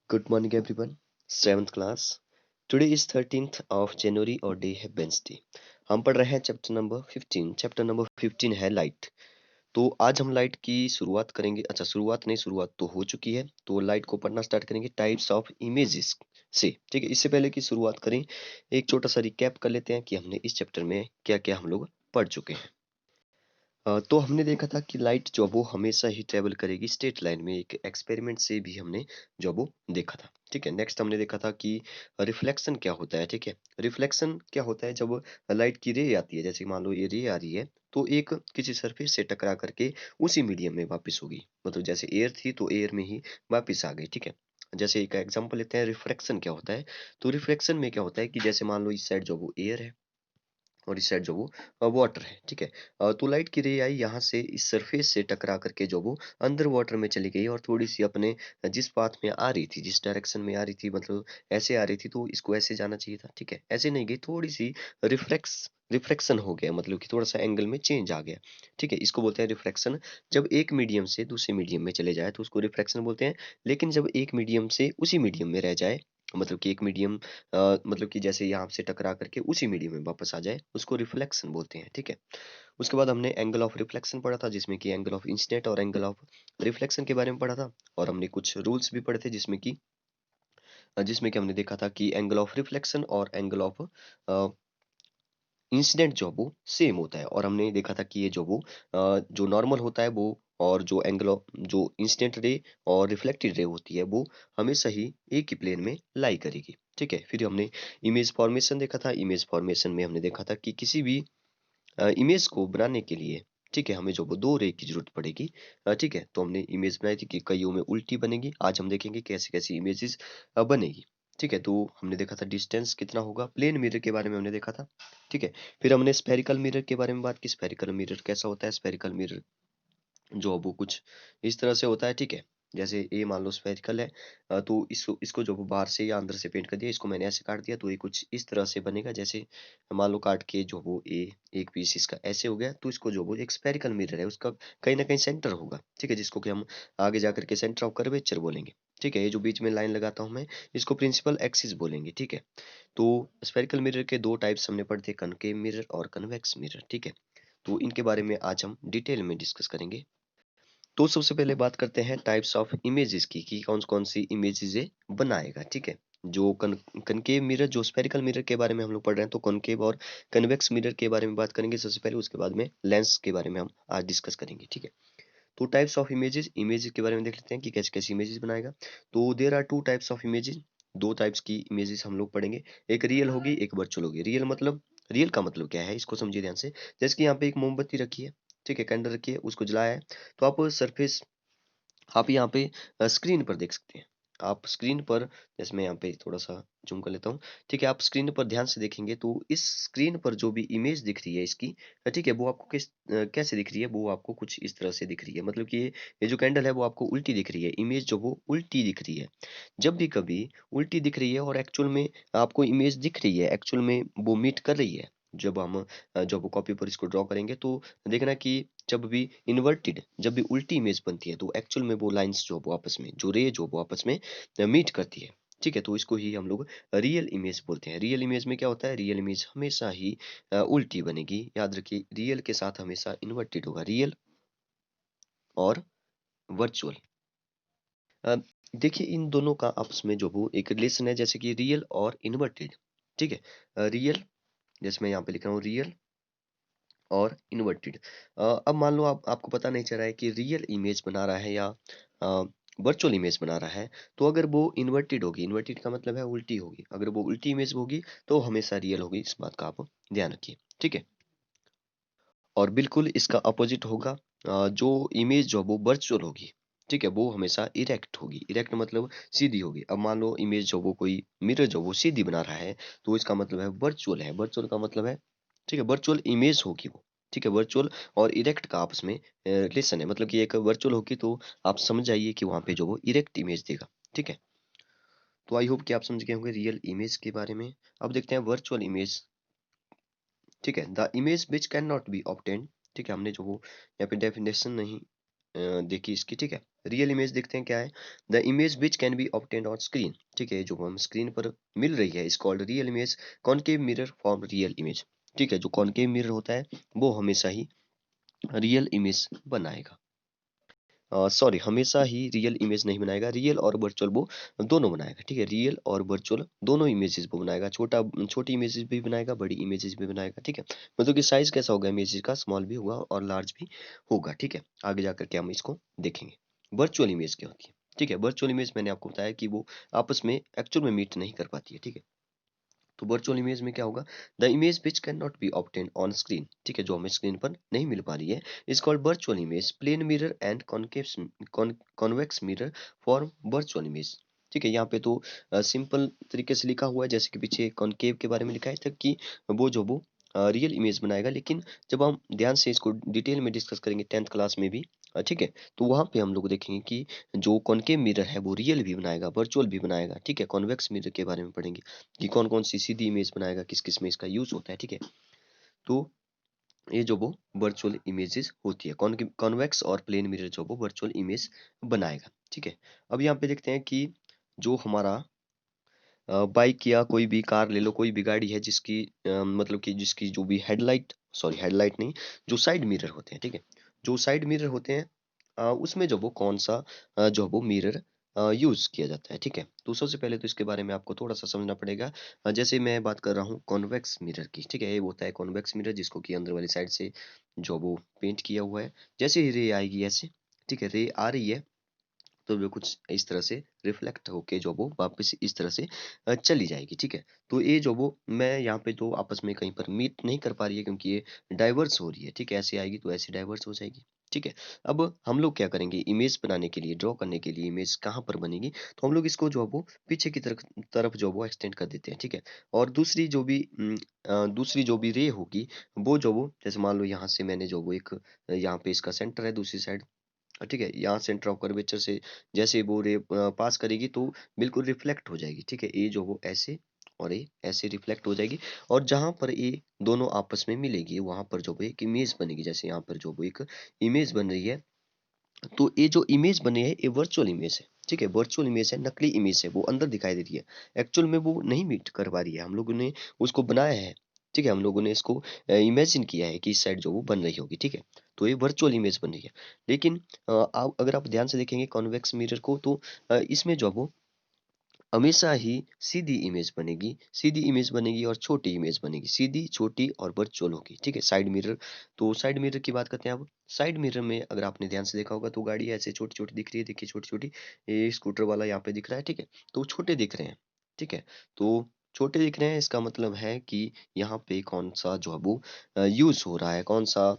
Good morning, everyone. Seventh class. Today is 13th of January और day है Wednesday. हम पढ़ रहे हैं चैप्टर नंबर 15। चैप्टर नंबर 15 है लाइट। तो आज हम लाइट की शुरुआत करेंगे। अच्छा, शुरुआत नहीं, शुरुआत तो हो चुकी है। तो लाइट को पढ़ना स्टार्ट करेंगे टाइप्स ऑफ इमेजेस से। ठीक है, इससे पहले की शुरुआत करें, एक छोटा सा रिकैप कर लेते हैं कि हमने इस चैप्टर में क्या क्या हम लोग पढ़ चुके हैं। तो हमने देखा था कि लाइट जो वो हमेशा ही ट्रेवल करेगी स्ट्रेट लाइन में। एक एक्सपेरिमेंट से भी हमने जो वो देखा था। ठीक है, नेक्स्ट हमने देखा था कि रिफ्लेक्शन क्या होता है। ठीक है, रिफ्लेक्शन क्या होता है, जब लाइट की रे आती है, जैसे मान लो ये रे आ रही है, तो एक किसी सरफेस से टकरा करके उसी मीडियम में वापस होगी। मतलब जैसे एयर थी तो एयर में ही वापस आ गई। ठीक है, जैसे एक एग्जांपल लेते हैं, रिफ्रैक्शन क्या होता है। तो रिफ्लेक्शन में क्या होता है कि जैसे मान लो इस साइड जो वो एयर है और इस साइड जो वो वाटर है। ठीक है, तो लाइट की रे आई यहाँ से इस सरफेस से टकरा करके जो वो अंदर वाटर में चली गई और थोड़ी सी अपने जिस पाथ में आ रही थी, जिस डायरेक्शन में आ रही थी, मतलब ऐसे आ रही थी तो इसको ऐसे जाना चाहिए था। ठीक है, ऐसे नहीं गई, थोड़ी सी रिफ्रैक्शन हो गया, मतलब कि थोड़ा सा एंगल में चेंज आ गया। ठीक है, इसको बोलते हैं रिफ्रैक्शन। जब एक मीडियम से दूसरे मीडियम में चले जाए तो उसको रिफ्रैक्शन बोलते हैं। लेकिन जब एक मीडियम से उसी मीडियम में रह जाए, मतलब कि एक मीडियम मतलब कि जैसे यहाँ से टकरा करके उसी मीडियम में वापस आ जाए, उसको रिफ्लेक्शन बोलते हैं। ठीक है, उसके बाद हमने एंगल ऑफ रिफ्लेक्शन पढ़ा था, जिसमें कि एंगल ऑफ इंसिडेंट और एंगल ऑफ रिफ्लेक्शन के बारे में पढ़ा था। और हमने कुछ रूल्स भी पढ़े थे, जिसमें कि हमने देखा था कि एंगल ऑफ रिफ्लेक्शन और एंगल ऑफ इंसिडेंट जो वो सेम होता है। और हमने देखा था कि ये जो नॉर्मल होता है वो, और जो एंगल ऑफ जो इंसिडेंट रे और रिफ्लेक्टेड रे होती है वो हमेशा ही एक ही प्लेन में लाई करेगी। ठीक है, फिर हमने इमेज फॉर्मेशन देखा था। इमेज फॉर्मेशन में हमने देखा था कि किसी भी इमेज को बनाने के लिए, ठीक है, हमें जो वो दो रे की जरूरत पड़ेगी। ठीक है, तो हमने इमेज बनाई थी कि कईयों में उल्टी बनेगी। आज हम देखेंगे कैसी कैसी इमेजेस बनेगी। ठीक है, तो हमने देखा था डिस्टेंस कितना होगा, प्लेन मिरर के बारे में हमने देखा था। ठीक है, फिर हमने स्फेरिकल मिरर के बारे में बात की। स्फेरिकल मिरर कैसा होता है, स्फेरिकल मिरर जो वो कुछ इस तरह से होता है। ठीक है, जैसे ए मान लो स्फेरिकल है, तो इसको इसको जो वो बाहर से या अंदर से पेंट कर दिया, इसको मैंने ऐसे काट दिया तो ये कुछ इस तरह से बनेगा। जैसे मान लो काट के जो वो ए एक पीस इसका ऐसे हो गया, तो इसको जो वो एक स्फेरिकल मिरर है उसका कहीं ना कहीं सेंटर होगा। ठीक है, जिसको कि हम आगे जाकर के सेंटर ऑफ कर्वेचर बोलेंगे। ठीक है, ये जो बीच में लाइन लगाता हूँ मैं, इसको प्रिंसिपल एक्सिस बोलेंगे। ठीक है, तो स्फेरिकल मिरर के दो टाइप्स हमने पढ़े थे, कनकेव मिरर और कन्वेक्स मिरर। ठीक है, तो इनके बारे में आज हम डिटेल में डिस्कस करेंगे। तो सबसे पहले बात करते हैं टाइप्स ऑफ इमेजेस की, कि कौन कौन सी इमेजेस ये बनाएगा। ठीक है, जो कनकेव मिरर, जो स्फेरिकल मिरर के बारे में हम लोग पढ़ रहे हैं, तो कॉनकेव और कन्वेक्स मिरर के बारे में बात करेंगे सबसे पहले। उसके बाद में लेंस के बारे में हम आज डिस्कस करेंगे। ठीक है, तो टाइप्स ऑफ इमेजेस, इमेजेस के बारे में देख लेते हैं कि कैसे कैसे इमेजेस बनाएगा। तो there are two types of images. दो टाइप्स की इमेजेस हम लोग पढ़ेंगे, एक रियल होगी, एक वर्चुअल होगी। रियल का मतलब क्या है, इसको समझिए ध्यान से। जैसे कि यहाँ पे एक मोमबत्ती रखी है, ठीक है, कैंडल रखी है, उसको जलाया है, तो आप सरफेस, आप यहाँ पे स्क्रीन पर देख सकते हैं। आप स्क्रीन पर, जैसे मैं यहाँ पे थोड़ा सा जूम कर लेता हूँ। ठीक है, आप स्क्रीन पर ध्यान से देखेंगे तो इस स्क्रीन पर जो भी इमेज दिख रही है इसकी, ठीक है, वो आपको कैसे दिख रही है, वो आपको कुछ इस तरह से दिख रही है। मतलब कि ये जो कैंडल है वो आपको उल्टी दिख रही है, इमेज जो वो उल्टी दिख रही है। जब भी कभी उल्टी दिख रही है और एक्चुअल में आपको इमेज दिख रही है, एक्चुअल में वो मीट कर रही है, जब वो कॉपी पर इसको ड्रॉ करेंगे तो देखना कि जब भी उल्टी इमेज बनती है तो एक्चुअल में वो लाइंस जो वो आपस में मीट करती है। ठीक है, तो इसको ही हम लोग रियल इमेज बोलते हैं। रियल इमेज में क्या होता है, रियल इमेज हमेशा ही उल्टी बनेगी। याद रखिए, रियल के साथ हमेशा इन्वर्टेड होगा, रियल और वर्चुअल। देखिए, इन दोनों का आपस में जो वो एक रिलेशन है, जैसे कि रियल और इन्वर्टेड। ठीक है, रियल, जैसे मैं यहाँ पे लिख रहा हूँ रियल और इन्वर्टेड। अब मान लो आपको पता नहीं चल रहा है कि रियल इमेज बना रहा है या वर्चुअल इमेज बना रहा है। तो अगर वो इन्वर्टेड होगी, इन्वर्टेड का मतलब है उल्टी होगी, अगर वो उल्टी इमेज होगी तो हमेशा रियल होगी। इस बात का आप ध्यान रखिए। ठीक है, और बिल्कुल इसका अपोजिट होगा, जो इमेज जो वो वर्चुअल होगी, ठीक है, वो हमेशा इरेक्ट होगी। इरेक्ट मतलब सीधी होगी। अब मान लो इमेज जो वो कोई मिरर जो वो सीधी बना रहा है, तो इसका मतलब है वर्चुअल है। वर्चुअल का मतलब है, ठीक है, वर्चुअल इमेज होगी वो। ठीक है, वर्चुअल और इरेक्ट का आपस में रिलेशन है, मतलब कि एक वर्चुअल होगी तो आप समझ जाइए कि वहां पे जो वो इरेक्ट इमेज देगा। ठीक है, तो आई होप कि आप समझ गए होंगे रियल इमेज के बारे में। अब देखते हैं वर्चुअल इमेज। ठीक है, the image which can not be obtained. ठीक है, हमने जो वो यहाँ पे डेफिनेशन नहीं देखी इसकी। ठीक है, रियल इमेज देखते हैं क्या है। The image which can be obtained on screen, ठीक है, जो हम स्क्रीन पर मिल रही है is called real image. Concave mirror form real image, ठीक है, जो कॉनकेव मिरर होता है वो हमेशा ही रियल इमेज बनाएगा। सॉरी, हमेशा ही रियल इमेज नहीं बनाएगा, रियल और वर्चुअल वो दोनों बनाएगा, ठीक है, रियल और वर्चुअल दोनों इमेजेस वो बनाएगा, छोटी इमेजेस भी बनाएगा, बड़ी इमेजेस भी बनाएगा, ठीक है। मतलब कि साइज कैसा होगा इमेजेस का, स्मॉल भी होगा और लार्ज भी होगा, ठीक है। आगे जाकर के हम इसको देखेंगे। वर्चुअल इमेज क्या होती है, ठीक है। वर्चुअल इमेज मैंने आपको बताया कि वो आपस में एक्चुअल में मीट नहीं कर पाती है, ठीक है। तो वर्चुअल इमेज में क्या होगा, the image which can not be obtain on screen, ठीक है, जो हमें स्क्रीन पर नहीं मिल पा रही है, is called virtual image. Plane mirror and convex mirror form virtual image, ठीक है। यहाँ पे तो सिंपल तरीके से लिखा हुआ है, जैसे कि पीछे कॉनकेव के बारे में लिखा है तक कि वो रियल इमेज बनाएगा, लेकिन जब हम ध्यान से इसको डिटेल में डिस्कस करेंगे 10th क्लास में भी, ठीक है, तो वहाँ पे हम लोग देखेंगे कि जो कॉनकेव मिरर है वो रियल भी बनाएगा, वर्चुअल भी बनाएगा, ठीक है। कॉन्वेक्स मिरर के बारे में पढ़ेंगे कि कौन-कौन सी सीधी इमेज बनाएगा, किस-किस में इसका यूज़ होता है, ठीक है। तो ये जो वो वर्चुअल इमेजेस होती है, कॉन्वेक्स और प्लेन मिरर जो वो वर्चुअल इमेज बनाएगा, ठीक है। अब यहाँ पे देखते हैं कि जो हमारा बाइक या कोई भी कार ले लो, कोई भी गाड़ी है जिसकी मतलब कि जिसकी जो भी हेडलाइट नहीं, जो साइड मिरर होते हैं, ठीक है। जो साइड मिरर होते हैं उसमें जो वो कौन-सा जो वो मिरर यूज़ किया जाता है, ठीक है। तो सबसे पहले तो इसके बारे में आपको थोड़ा-सा समझना पड़ेगा। जैसे मैं बात कर रहा हूँ कॉन्वेक्स मिरर की, ठीक है। ये होता है कॉन्वेक्स मिरर जिसको कि अंदर वाली साइड से जो वो पेंट किया हुआ है। जैसे ही रे आएगी ऐसे, ठीक है, रे आ रही है तो वो कुछ इस तरह से रिफ्लेक्ट होके जो वो वापस इस तरह से चली जाएगी, ठीक है। तो ये जो वो मैं यहाँ पे तो आपस में कहीं पर मीट नहीं कर पा रही है क्योंकि ये डाइवर्स हो रही है, ठीक है। ऐसे आएगी तो ऐसे डाइवर्स हो जाएगी, ठीक है। अब हम लोग क्या करेंगे, इमेज बनाने के लिए, ड्रॉ करने के लिए इमेज कहाँ पर बनेगी, तो हम लोग इसको जो है वो पीछे की तरफ तरफ जो वो एक्सटेंड कर देते हैं, ठीक है। और दूसरी जो भी रे होगी वो जो वो जैसे मान लो यहाँ से मैंने जो वो एक यहाँ पे इसका सेंटर है दूसरी साइड, ठीक है, यहाँ सेंटर ऑफ कर्वेचर से जैसे वो रे पास करेगी तो बिल्कुल रिफ्लेक्ट हो जाएगी, ठीक है। ये जो वो ऐसे और ये ऐसे रिफ्लेक्ट हो जाएगी और जहाँ पर ये दोनों आपस में मिलेगी वहां पर जो वो एक इमेज बनेगी, जैसे यहाँ पर जो वो एक इमेज बन रही है। तो ये जो इमेज बनी है ये वर्चुअल इमेज है, ठीक है। वर्चुअल इमेज है, नकली इमेज है, वो अंदर दिखाई दे रही है, एक्चुअल में वो नहीं मीट कर पा रही है। हम लोगों ने उसको बनाया है, ठीक है, हम लोगों ने इसको इमेजिन किया है कि इस साइड जो वो बन रही होगी, ठीक है। तो ये वर्चुअल इमेज बन रही है। लेकिन आप अगर आप ध्यान से देखेंगे कॉन्वेक्स मिरर को तो इसमें जो वो हमेशा ही सीधी इमेज बनेगी, सीधी इमेज बनेगी और छोटी इमेज बनेगी, सीधी, छोटी और वर्चुअल होगी, ठीक है। साइड मिरर, तो साइड मिरर की बात करते हैं अब। साइड मिरर में अगर आपने ध्यान से देखा होगा तो गाड़ी ऐसे छोटी-छोटी दिख रही है, देखिए छोटी-छोटी, ये स्कूटर वाला यहाँ पे दिख रहा है, ठीक है। तो छोटे दिख रहे हैं, ठीक है। तो छोटे दिख रहे हैं इसका मतलब है कि यहाँ पे कौन-सा जो है वो यूज़ हो रहा है, कौन-सा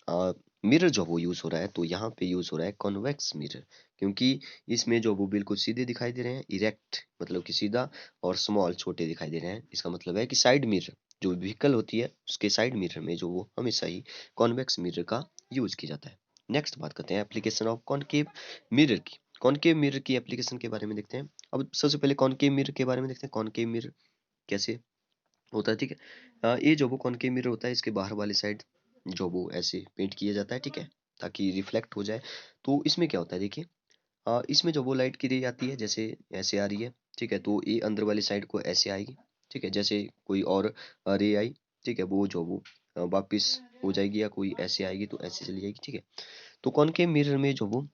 अ, मिरर जो वो यूज़ हो रहा है, तो यहाँ पे यूज़ हो रहा है कॉन्वेक्स मिरर, क्योंकि इसमें जो वो बिल्कुल सीधे दिखाई दे रहे हैं, इरेक्ट मतलब कि सीधा, और स्मॉल छोटे दिखाई दे रहे हैं। इसका मतलब है कि साइड मिरर जो व्हीकल होती है उसके साइड मिरर में जो वो हमेशा ही कॉन्वेक्स मिरर का यूज किया जाता है। नेक्स्ट बात करते हैं एप्लीकेशन ऑफ कॉनकेव मिरर की। कॉनकेव मिरर की एप्लीकेशन के बारे में देखते हैं। अब सबसे पहले कॉनकेव मिरर के बारे में देखते हैं, कॉनकेव मिरर कैसे होता है, ठीक है। ये जो वो कॉनकेव मिरर होता है इसके बाहर वाली साइड जो वो ऐसे पेंट किया जाता है, ठीक है, ताकि रिफ्लेक्ट हो जाए। तो इसमें क्या होता है देखिए, इसमें जो वो लाइट की रे आती है जैसे ऐसे आ रही है, ठीक है, तो ये अंदर वाली साइड को ऐसे आएगी, ठीक है, जैसे कोई और रे आई, ठीक है, वो जो वो वापिस हो जाएगी, या कोई ऐसे आएगी तो ऐसे चली जाएगी, ठीक है। तो कॉनकेव मिरर में जो वो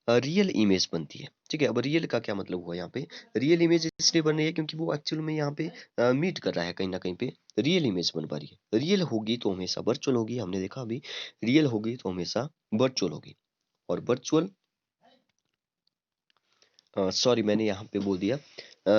रियल इमेज बनती है, ठीक है। अब रियल का क्या मतलब हुआ यहाँ पे, रियल इमेज इसलिए बन रही है क्योंकि वो एक्चुअल में यहाँ पे मीट कर रहा है, कहीं ना कहीं पे रियल इमेज बन पा रही है। रियल होगी तो हमेशा वर्चुअल होगी, हमने देखा अभी, रियल होगी तो हमेशा वर्चुअल होगी। और वर्चुअल, सॉरी मैंने यहाँ पे बोल दिया,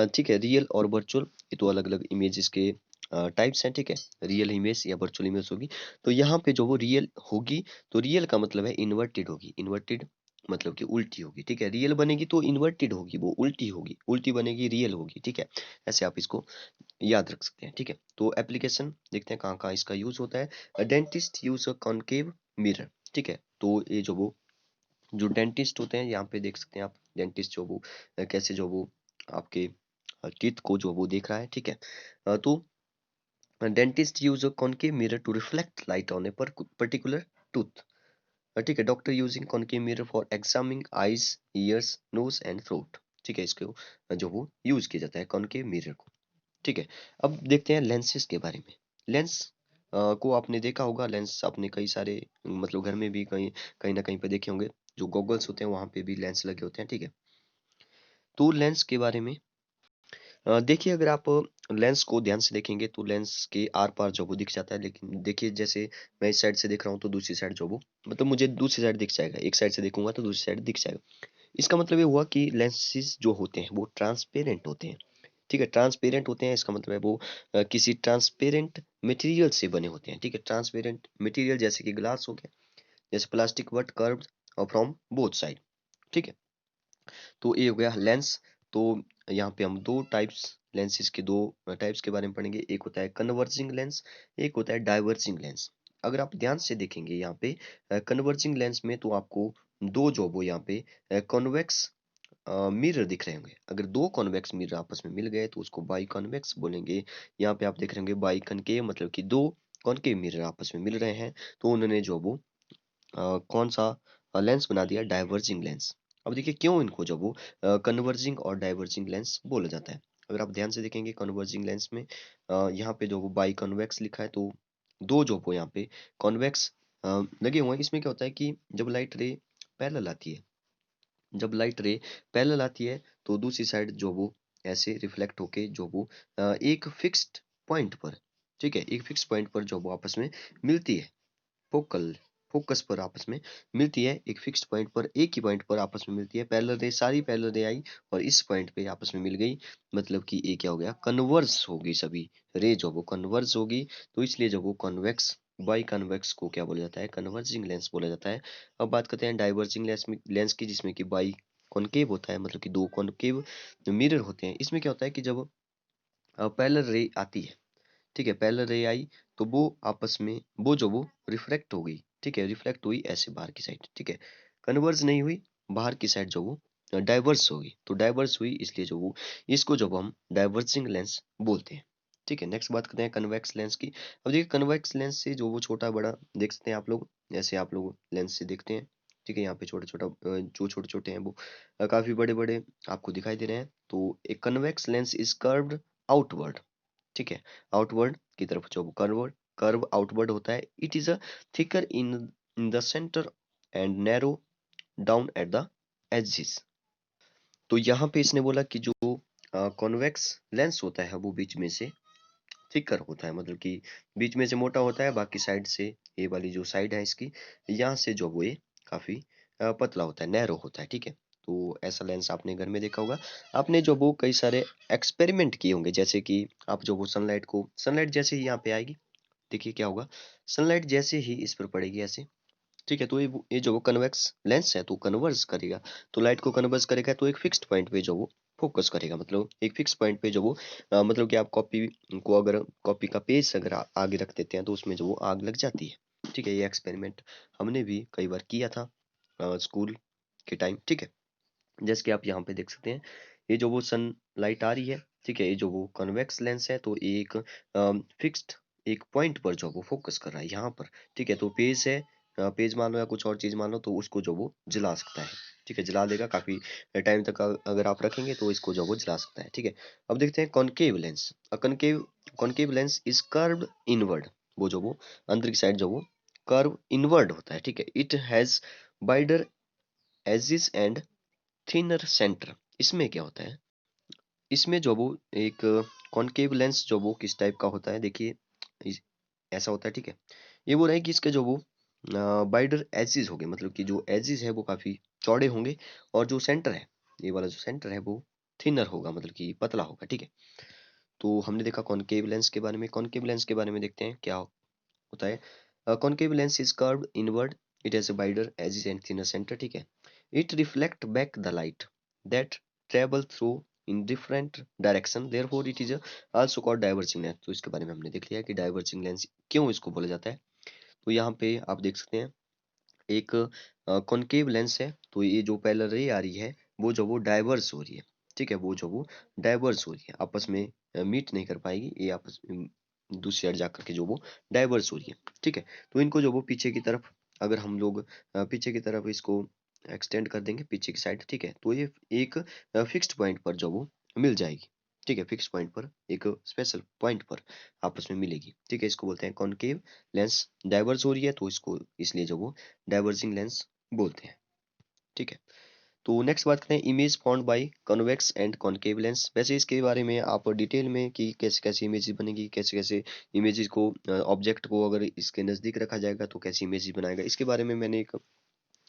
ठीक है, रियल और वर्चुअल ये तो अलग अलग इमेजेस के टाइप्स हैं, ठीक है। रियल इमेज या वर्चुअल इमेज होगी, तो यहाँ पे जो वो रियल होगी, तो रियल का मतलब है इन्वर्टेड होगी, इन्वर्टेड मतलब कि उल्टी होगी, ठीक है। रियल बनेगी तो इन्वर्टेड होगी, वो उल्टी होगी, उल्टी बनेगी रियल होगी, ठीक है। ऐसे आप इसको याद रख सकते हैं, ठीक है। तो एप्लीकेशन देखते हैं कहाँ कहाँ इसका यूज होता है। Dentist use a concave mirror, ठीक है। तो ये जो डेंटिस्ट होते हैं यहाँ पे देख सकते हैं आप, डेंटिस्ट जो वो कैसे जो वो आपके टीथ को जो वो देख रहा है, ठीक है। तो dentist use a concave mirror to reflect light on a particular tooth, ठीक है, doctor using concave mirror for examining eyes, ears, nose and throat. ठीक है, इसको जो वो यूज किया जाता है कॉनकेव मिरर को। ठीक है, अब देखते हैं लेंसेज के बारे में। लेंस को आपने देखा होगा, लेंस आपने कई सारे मतलब घर में भी कहीं कहीं ना कहीं पे देखे होंगे, जो गॉगल्स होते हैं वहां पे भी लेंस लगे होते हैं। ठीक है, तो लेंस के बारे में देखिए, अगर आप लेंस को ध्यान से देखेंगे तो लेंस के आर पार जो वो दिख जाता है, लेकिन देखिए जैसे मैं इस साइड से देख रहा हूँ तो दूसरी साइड जो वो मतलब मुझे दूसरी साइड दिख जाएगा, एक साइड से देखूंगा तो दूसरी साइड दिख जाएगा। इसका मतलब ये हुआ कि लेंसेज जो होते हैं वो ट्रांसपेरेंट होते हैं। ठीक है, ट्रांसपेरेंट होते हैं, इसका मतलब है वो किसी ट्रांसपेरेंट मटेरियल से बने होते हैं। ठीक है, ट्रांसपेरेंट मटेरियल जैसे कि ग्लास हो गया, जैसे plastic but curved from both side. ठीक है, तो ये हो गया लेंस। तो यहाँ पे हम दो टाइप्स लेंसेज के दो टाइप्स के बारे में पढ़ेंगे। एक होता है कन्वर्जिंग लेंस, एक होता है डाइवर्जिंग लेंस। अगर आप ध्यान से देखेंगे यहाँ पे कन्वर्जिंग लेंस में तो आपको दो जो वो यहाँ पे कॉन्वेक्स मिरर दिख रहे होंगे। अगर दो कॉन्वेक्स मिरर आपस में मिल गए तो उसको बाई कॉन्वेक्स बोलेंगे। यहाँ पे आप देख रहे होंगे बाई कनकेव, मतलब कि दो कॉनकेव मिरर आपस में मिल रहे हैं, तो उन्होंने जो वो कौन सा लेंस बना दिया, डाइवर्जिंग लेंस। अब देखिए क्यों इनको जो वो कन्वर्जिंग और डाइवर्जिंग लेंस बोला जाता है। अगर आप ध्यान से देखेंगे कन्वर्जिंग लेंस में यहाँ पे जो वो बाई कॉन्वेक्स लिखा है, तो दो जो वो यहाँ पे कॉन्वेक्स लगे हुए हैं। इसमें क्या होता है कि जब लाइट रे पैरेलल आती है, जब लाइट रे पैरेलल आती है तो दूसरी साइड जो वो ऐसे रिफ्लेक्ट होके जो वो एक फिक्स्ड पॉइंट पर, ठीक है, एक फिक्स पॉइंट पर जो वो आपस में मिलती है, फोकल फोकस पर आपस में मिलती है, एक फिक्स्ड पॉइंट पर, एक ही पॉइंट पर आपस में मिलती है। पैरेलल रे, सारी पैरेलल रे आई और इस पॉइंट पे आपस में मिल गई, मतलब कि ये क्या हो गया, कन्वर्स होगी, सभी रे जो वो कन्वर्स होगी। तो इसलिए जो वो कन्वेक्स बाई कन्वेक्स को क्या बोला जाता है, कन्वर्जिंग लेंस बोला जाता है। अब बात करते हैं डाइवर्जिंग लेंस की, जिसमें कि बाई कॉनकेव होता है, मतलब कि दो कॉनकेव मिरर होते हैं। इसमें क्या होता है कि जब पैरेलल रे आती है, ठीक है, पैरेलल रे आई तो वो आपस में वो जो वो रिफ्लेक्ट हो गई, ठीक है, रिफ्लेक्ट हुई ऐसे बाहर की साइड, ठीक है, कन्वर्ज नहीं हुई, बाहर की साइड जो वो डाइवर्स होगी, तो डाइवर्स हुई, इसलिए जो वो इसको जब हम डाइवर्जिंग लेंस बोलते हैं। ठीक है, नेक्स्ट बात करते हैं कन्वेक्स लेंस की। अब देखिए कन्वेक्स लेंस से जो वो छोटा बड़ा देख सकते हैं आप लोग, जैसे आप लोग लेंस से देखते हैं। ठीक है, यहाँ पे छोटा छोटा जो छोटे छोटे हैं वो काफी बड़े बड़े आपको दिखाई दे रहे हैं। तो एक convex lens is curved outward, ठीक है, आउटवर्ड की तरफ जो कर्व कर्व आउटवर्ड होता है। It is a thicker in the centre and narrow down at the edges. तो यहाँ पे इसने बोला कि जो कॉन्वेक्स लेंस होता है वो बीच में से थिकर होता है, मतलब कि बीच में से मोटा होता है, बाकी साइड से ये वाली जो साइड है इसकी, यहाँ से जो वो ये काफी पतला होता है, नैरो होता है। ठीक है, तो ऐसा लेंस आपने घर में देखा होगा। आपने जो वो कई सारे एक्सपेरिमेंट किए होंगे, जैसे कि आप जो वो सनलाइट को, सनलाइट जैसे ही यहाँ पे आएगी, देखिए क्या होगा, सनलाइट जैसे ही इस पर पड़ेगी ऐसे, ठीक है, तो ये जो वो कन्वेक्स लेंस है तो कन्वर्स करेगा, तो लाइट को कन्वर्स करेगा तो एक फिक्स्ड पॉइंट पे जो वो फोकस करेगा, मतलब एक फिक्स पॉइंट पे जो वो मतलब कि आप कॉपी को, अगर कॉपी का पेज अगर आगे रख देते हैं तो उसमें जो वो आग लग जाती है। ठीक है, ये एक्सपेरिमेंट हमने भी कई बार किया था स्कूल के टाइम। ठीक है, जैसे कि आप यहाँ पे देख सकते हैं, ये जो वो सन लाइट आ रही है, ठीक है, ये जो वो कन्वेक्स लेंस है तो एक फिक्स्ड एक पॉइंट पर जो वो फोकस कर रहा है यहाँ पर। ठीक है, तो पेज है, पेज मान लो या कुछ और चीज मान लो, तो उसको जो वो जला सकता है। ठीक है, जला देगा काफी टाइम तक, अगर आप रखेंगे तो इसको जो वो जला सकता है। ठीक है, अब देखते हैं concave lens. Concave concave lens is curved inward, वो जो वो अंदर की साइड जो वो कर्व इनवर्ड होता है। ठीक है, it has wider edges and thinner centre. इसमें क्या होता है, इसमें जो वो एक कॉनकेव लेंस जो वो किस टाइप का होता है, देखिए ऐसा होता है। ठीक है, ये बोल रहा है कि इसके जो वो वाइडर एजिस होंगे, मतलब कि जो एजिस है वो काफी चौड़े होंगे, और जो सेंटर है, ये वाला जो सेंटर है वो थिनर होगा, मतलब कि पतला होगा। ठीक है, तो हमने देखा कॉनकेव लेंस के बारे में। कॉनकेव लेंस के बारे में देखते हैं क्या होता है। Concave lens is curved inward, it has a wider edges and thinner centre. ठीक है, it reflect back the light that travel through in different direction, therefore it is also called diverging lens. तो इसके बारे में हमने देख लिया कि डाइवर्जिंग लेंस क्यों इसको बोला जाता है। तो यहाँ पे आप देख सकते हैं एक कॉनकेव लेंस है, तो ये जो पैरेलल रे आ रही है वो जो वो डाइवर्स हो रही है। ठीक है, वो जो वो डाइवर्स हो रही है, आपस में मीट नहीं कर पाएगी, ये आपस में दूसरी साइड जाकर के जो वो डाइवर्स हो रही है। ठीक है, तो इनको जो वो पीछे की तरफ अगर हम लोग पीछे की तरफ इसको एक्सटेंड कर देंगे पीछे की साइड, ठीक है, तो ये एक फिक्स्ड पॉइंट पर जो वो मिल जाएगी, ठीक है, फिक्स पॉइंट पर एक स्पेशल पॉइंट पर आपस में मिलेगी, ठीक है। इसको बोलते हैं कॉनकेव लेंस। डाइवर्ज हो रही है तो इसको इसलिए जो वो डाइवर्जिंग लेंस बोलते हैं, ठीक है। तो नेक्स्ट बात करते हैं image formed by convex and concave lens. वैसे इसके बारे में आप डिटेल में कि कैसे कैसे इमेजेस बनेगी, कैसे कैसे इमेजेस को ऑब्जेक्ट को अगर इसके नज़दीक रखा जाएगा तो कैसी इमेजेस बनाएगा, इसके बारे में मैंने एक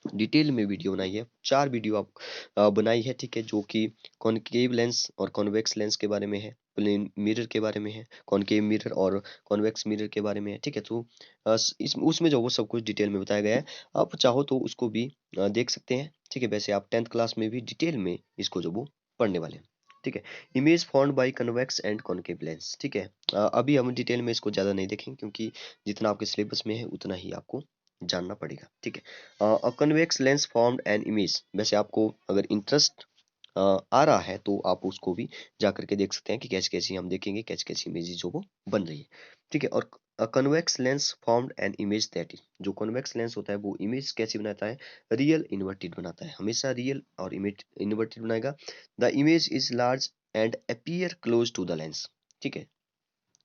डिटेल में वीडियो बनाई है, 4 वीडियो आप बनाई है, ठीक है, जो कि कॉनकेव लेंस और कॉन्वेक्स लेंस के बारे में है, प्लेन मिरर के बारे में है, कॉनकेव मिरर और कॉन्वेक्स मिरर के बारे में है, ठीक है। तो इस उसमें जो वो सब कुछ डिटेल में बताया गया है, आप चाहो तो उसको भी देख सकते हैं, ठीक है। वैसे आप 10th क्लास में भी डिटेल में इसको जो वो पढ़ने वाले हैं, ठीक है। Image formed by convex and concave lens, ठीक है। अभी हम डिटेल में इसको ज़्यादा नहीं देखेंगे क्योंकि जितना आपके सिलेबस में है उतना ही आपको जानना पड़ेगा, ठीक है। अ convex lens formed an image. वैसे आपको अगर इंटरेस्ट आ रहा है तो आप उसको भी जा करके देख सकते हैं कि कैसी कैसी हम देखेंगे कैसी कैसी इमेजेस जो वो बन रही है, ठीक है। और convex lens formed an image that is, जो कन्वेक्स लेंस होता है वो इमेज कैसी बनाता है, रियल इन्वर्टेड बनाता है, हमेशा रियल और इमेज इन्वर्टेड बनाएगा। The image is large and appear close to the lens, ठीक है।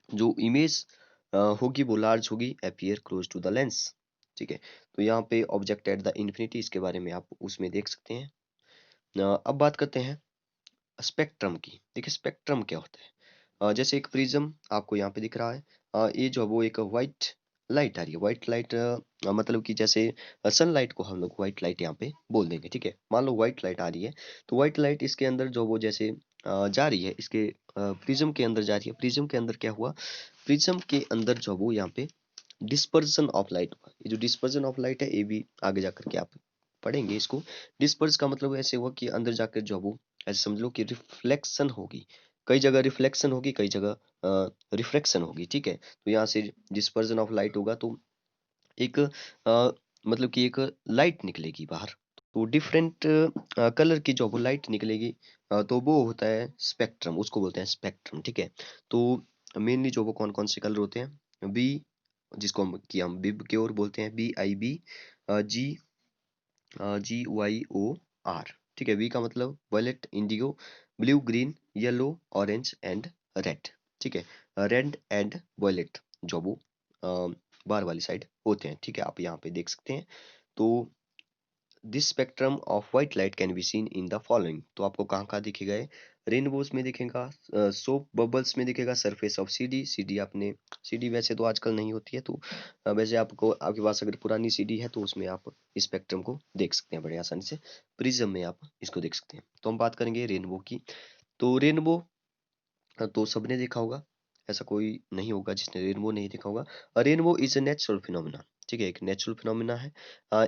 जो इमेज होगी वो लार्ज होगी, appear close to the lens, ठीक है। तो यहाँ पे ऑब्जेक्ट एट द इन्फिनिटी, इसके बारे में आप उसमें देख सकते हैं। अब बात करते हैं स्पेक्ट्रम की। देखिए स्पेक्ट्रम क्या होता है। जैसे एक प्रिज्म आपको यहाँ पे दिख रहा है, ये जो है वो एक व्हाइट लाइट आ रही है। व्हाइट लाइट मतलब कि जैसे सनलाइट को हम लोग व्हाइट लाइट यहाँ पे बोल देंगे, ठीक है। मान लो व्हाइट लाइट आ रही है, तो व्हाइट लाइट इसके अंदर जो वो जैसे जा रही है, इसके प्रिज्म के अंदर जा रही है। प्रिज्म के अंदर क्या हुआ, प्रिज्म के अंदर जो वो यहाँ पे डिस्पर्जन ऑफ लाइट हुआ। ये जो डिस्पर्जन ऑफ लाइट है ये भी आगे जाकर के आप पढ़ेंगे इसको। डिस्पर्स का मतलब ऐसे हुआ कि अंदर जाकर जो वो ऐसे समझ लो कि रिफ्लेक्शन होगी, कई जगह रिफ्लेक्शन होगी, कई जगह रिफ्रैक्शन होगी, ठीक है। तो यहाँ से डिस्पर्जन ऑफ लाइट होगा तो एक मतलब कि एक लाइट निकलेगी बाहर, तो डिफरेंट कलर की जो वो लाइट निकलेगी, तो वो होता है स्पेक्ट्रम, उसको बोलते हैं स्पेक्ट्रम, ठीक है। तो मेनली जो वो कौन कौन से कलर होते हैं, बी जिसको हम बिब के ओर बोलते हैं, BIB, जी GYOR, ठीक है। वी का मतलब violet, indigo, blue, green, yellow, orange and red, ठीक है। रेड एंड वायलेट जो वो बार वाली साइड होते हैं, ठीक है, आप यहाँ पे देख सकते हैं। तो this spectrum of white light can be seen in the following. तो आपको कहाँ कहाँ दिखेगा, रेनबोज में दिखेगा, सोप बबल्स में दिखेगा, सरफेस ऑफ सीडी। सीडी आपने, सीडी वैसे तो आजकल नहीं होती है, तो वैसे आपको आपके पास अगर पुरानी सीडी है तो उसमें आप स्पेक्ट्रम को देख सकते हैं बड़े आसानी से। प्रिज्म में आप इसको देख सकते हैं। तो हम बात करेंगे रेनबो की। तो रेनबो तो सबने देखा होगा, ऐसा कोई नहीं होगा जिसने रेनबो नहीं देखा होगा। Rainbow is a natural phenomena, ठीक है, एक नेचुरल फिनोमिना है,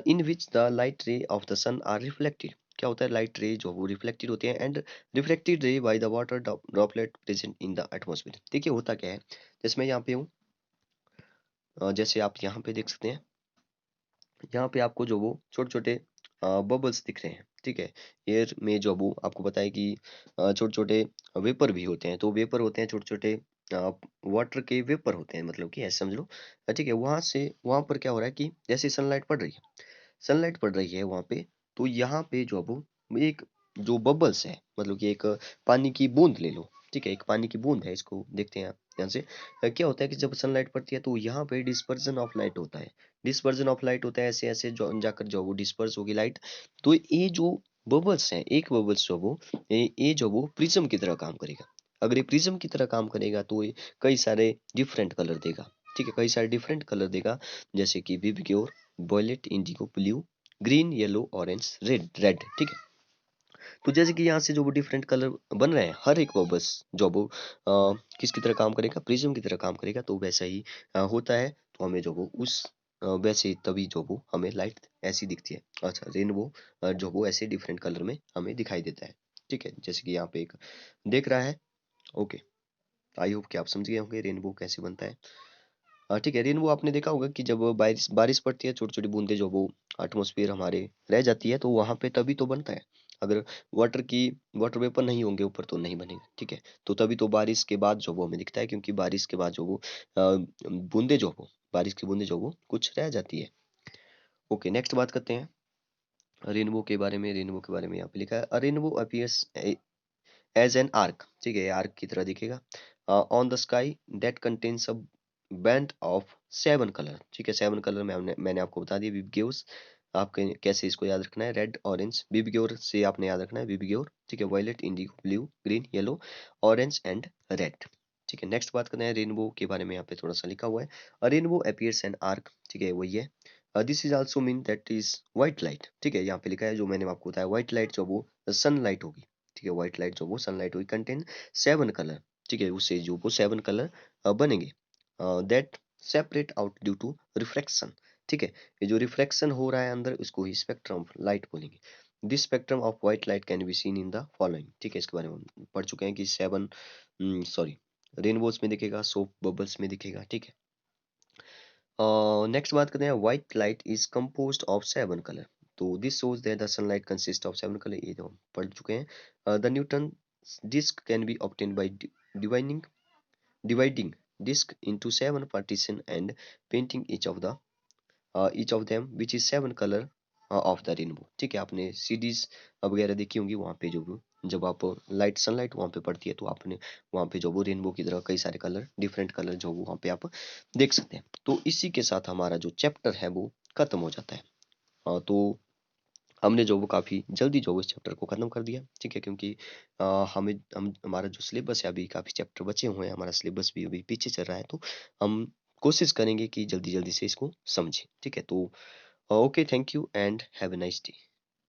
in which the light ray of the sun are reflected. क्या होता है, लाइट रे जो वो रिफ्लेक्टेड होती है and reflected ray by the water droplet present in the atmosphere. देखिए होता क्या है, जैसे मैं यहाँ पे हूँ, जैसे आप यहाँ पे देख सकते हैं, यहाँ पे आपको जो वो छोटे छोटे बबल्स दिख रहे हैं, ठीक है। एयर में जो वो आपको पता है कि छोटे छोटे वेपर भी होते हैं, तो वेपर होते हैं छोटे छोटे, वाटर के वेपर होते हैं, मतलब कि ऐसे समझ लो, ठीक है। वहां से वहां पर क्या हो रहा है कि जैसे सनलाइट पड़ रही है, सनलाइट पड़ रही है वहां पे, तो यहाँ पे जो वो एक जो बबल्स है, मतलब कि एक पानी की बूंद ले लो, ठीक है, एक पानी की बूंद है, इसको देखते हैं आप ध्यान से। क्या होता है कि जब सनलाइट पड़ती है तो यहाँ पे डिस्पर्जन ऑफ लाइट होता है। डिस्पर्जन ऑफ लाइट होता है, ऐसे ऐसे जो जाकर जो वो डिस्पर्स होगी लाइट। तो ये जो बबल्स हैं, एक बबल्स जो वो ये जो वो प्रिज्म की तरह काम करेगा। अगर ये प्रिज्म की तरह काम करेगा तो ये कई सारे डिफरेंट कलर देगा, ठीक है, कई सारे डिफरेंट कलर देगा, जैसे कि VIBGYOR, violet, indigo, blue, green, yellow, orange, red red, ठीक है। तो जैसे कि यहाँ से जो वो डिफरेंट कलर बन रहे हैं, हर एक बबल्स जो वो किसकी तरह काम करेगा, प्रिज्म की तरह काम करेगा, तो वैसा ही होता है। तो हमें जो वो उस वैसे तभी जो वो हमें लाइट ऐसी दिखती है। अच्छा, रेनबो जो वो ऐसे डिफरेंट कलर में हमें दिखाई देता है, ठीक है, जैसे कि यहाँ पे एक देख रहा है। ओके, आई होप कि आप समझ गए होंगे रेनबो कैसे बनता है। ठीक है, रेनबो आपने देखा होगा कि जब बारिश बारिश पड़ती है, छोटी छोटी बूंदे जो वो एटमॉस्फेयर हमारे रह जाती है, तो वहां पे तभी तो बनता है। अगर वाटर की वाटर वेपर नहीं होंगे ऊपर तो नहीं बनेगा, ठीक है। तो तभी तो बारिश के बाद जो वो हमें दिखता है, क्योंकि बारिश के बाद जो वो बूंदे जो वो बारिश की बूंदे जो वो कुछ रह जाती है। ओके, नेक्स्ट बात करते हैं रेनबो के बारे में। रेनबो के बारे में यहाँ पे लिखा है, a rainbow appears as an arc, ठीक है, ये आर्क की तरह दिखेगा on the sky that contains a band of 7 colour, ठीक है। 7 कलर में मैंने आपको बता दिया विबग्योर। आपके कैसे इसको याद रखना है, रेड ऑरेंज, विबग्योर से आपने याद रखना है विबग्योर, ठीक है। Violet, indigo, blue, green, yellow, orange and red, ठीक है। नेक्स्ट बात करते हैं रेनबो के बारे में। यहाँ पे थोड़ा सा लिखा हुआ है, a rainbow appears N arc, ठीक है, वही है। This is also mean that is white light, ठीक है। यहाँ पे लिखा है जो मैंने आपको बताया, व्हाइट लाइट जो वो सनलाइट होगी, ठीक है। व्हाइट लाइट जो वो सनलाइट होगी कंटेन 7 कलर, ठीक है। उससे जो वो 7 कलर बनेंगे that separate out due to reflection, ठीक है। ये जो रिफ्लेक्शन हो रहा है अंदर, उसको ही स्पेक्ट्रम ऑफ लाइट बोलेंगे। This spectrum of white light can be seen in the following, ठीक है। इसके बारे में हम पढ़ चुके हैं कि 7 सॉरी रेनबोज में दिखेगा, सोप बबल्स में दिखेगा, ठीक है। नेक्स्ट बात करते हैं, white light is composed of 7 colour. तो this shows that the sunlight consist of 7 colour, ये तो हम पढ़ चुके हैं। The Newton disk can be obtained by dividing dividing disk into 7 partition and painting each of them which is 7 color of the rainbow, ठीक है। आपने series वगैरह देखी होंगी, वहाँ पे जो जब आप लाइट सनलाइट वहाँ पे पड़ती है तो आपने वहाँ पे जो वो रेनबो की तरह कई सारे कलर, डिफरेंट कलर जो वो वहाँ पे आप देख सकते हैं। तो इसी के साथ हमारा जो चैप्टर है वो खत्म हो जाता है। तो हमने जो वो काफ़ी जल्दी जो वो इस चैप्टर को ख़त्म कर दिया, ठीक है। क्योंकि हम हमारा जो सिलेबस है, अभी काफ़ी चैप्टर बचे हुए हैं, हमारा सिलेबस भी अभी पीछे चल रहा है, तो हम कोशिश करेंगे कि जल्दी जल्दी से इसको समझें, ठीक है। तो okay, thank you and have a nice day.